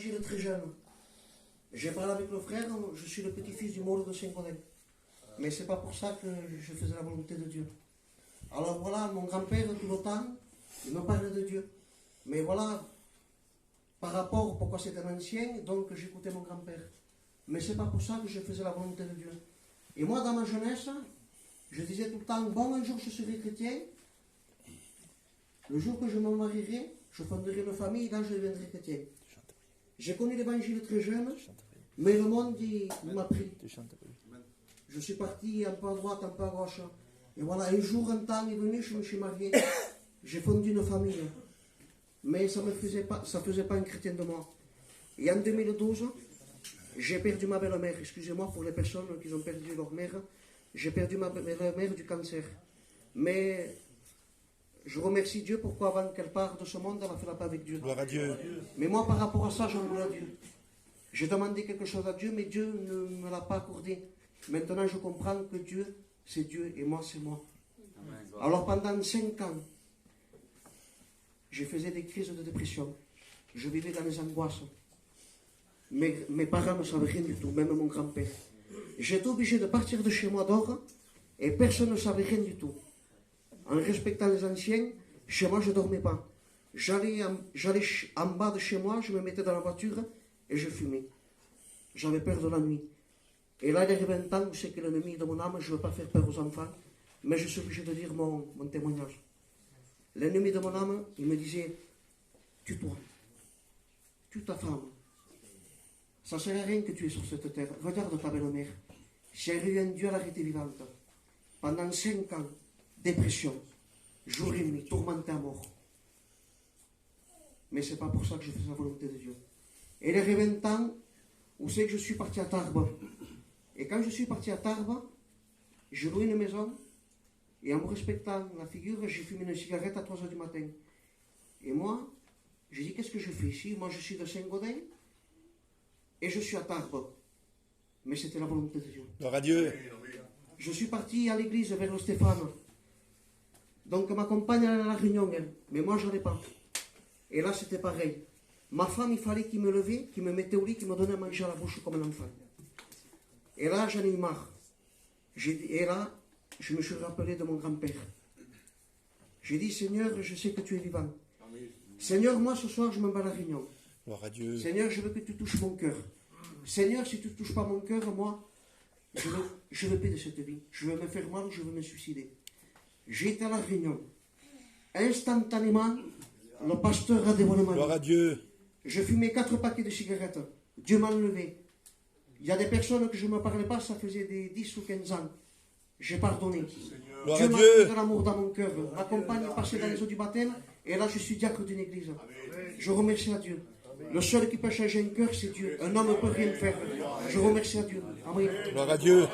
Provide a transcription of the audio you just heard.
l'évangile très jeune. J'ai parlé avec le frère, je suis le petit-fils du mort de Saint-Gaudin. Mais c'est pas pour ça que je faisais la volonté de Dieu. Alors voilà, mon grand-père, tout le temps, il me parlait de Dieu. Mais voilà, par rapport, pourquoi c'est un ancien, donc j'écoutais mon grand-père. Mais c'est pas pour ça que je faisais la volonté de Dieu. Et moi, dans ma jeunesse, je disais tout le temps, bon, un jour je serai chrétien. Le jour que je me marierai, je fonderai une famille, et là je deviendrai chrétien. J'ai connu l'évangile très jeune, mais le monde il m'a pris. Je suis parti un peu à droite, un peu à gauche. Et voilà, un jour, un temps est venu, je me suis marié. J'ai fondé une famille. Mais ça ne faisait pas un chrétien de moi. Et en 2012, j'ai perdu ma belle-mère. Excusez-moi pour les personnes qui ont perdu leur mère. J'ai perdu ma belle-mère du cancer. Mais je remercie Dieu pourquoi avant qu'elle parte de ce monde, elle a fait la paix avec Dieu. Gloire à Dieu. Mais moi, par rapport à ça, j'en voulais à Dieu. J'ai demandé quelque chose à Dieu, mais Dieu ne me l'a pas accordé. Maintenant, je comprends que Dieu, c'est Dieu et moi, c'est moi. Alors, pendant 5 ans, je faisais des crises de dépression. Je vivais dans les angoisses. Mes parents ne savaient rien du tout, même mon grand-père. J'étais obligé de partir de chez moi d'or et personne ne savait rien du tout. En respectant les anciens, chez moi, je ne dormais pas. J'allais en bas de chez moi, je me mettais dans la voiture et je fumais. J'avais peur de la nuit. Et là, il arrive un temps où c'est que l'ennemi de mon âme, je ne veux pas faire peur aux enfants, mais je suis obligé de dire mon témoignage. L'ennemi de mon âme, il me disait, tue-toi, tue ta femme. Ça ne sert à rien que tu es sur cette terre. Regarde ta belle-mère. Si elle a eu un Dieu, elle a été vivante. Pendant 5 ans, dépression, jour et nuit, tourmenté à mort. Mais ce n'est pas pour ça que je fais la volonté de Dieu. Et il arrive un temps où c'est que je suis parti à Tarbes. Et quand je suis parti à Tarbes, j'ai loué une maison. Et en me respectant la figure, j'ai fumé une cigarette à 3h du matin. Et moi, j'ai dit, qu'est-ce que je fais ici? Moi, je suis de Saint-Gaudin et je suis à Tarbes. Mais c'était la volonté de Dieu. Gloire à Dieu. Je suis parti à l'église vers le Stéphane. Donc ma compagne allait à la réunion, elle. Mais moi, je n'allais pas. Et là, c'était pareil. Ma femme, il fallait qu'il me levait, qu'il me mettait au lit, qu'il me donnait à manger à la bouche comme un enfant. Et là, j'en ai eu marre. Et là, je me suis rappelé de mon grand-père. J'ai dit, Seigneur, je sais que tu es vivant. Seigneur, moi, ce soir, je m'en vais à la réunion. Gloire à Dieu. Seigneur, je veux que tu touches mon cœur. Seigneur, si tu ne touches pas mon cœur, moi, je veux plus de cette vie. Je veux me faire mal ou je veux me suicider. J'étais à la réunion. Instantanément, le pasteur a dévoilé ma vie. Gloire à Dieu. Je fumais 4 paquets de cigarettes. Dieu m'a enlevé. Il y a des personnes que je ne me parlais pas, ça faisait des 10 ou 15 ans. J'ai pardonné. Gloire Dieu à m'a Dieu. mis de l'amour dans mon cœur. Ma compagne est passée dans les eaux du baptême et là je suis diacre d'une église. Je remercie à Dieu. Le seul qui peut changer un cœur, c'est Dieu. Un homme ne peut rien faire. Je remercie à Dieu. Amen. Gloire à Dieu.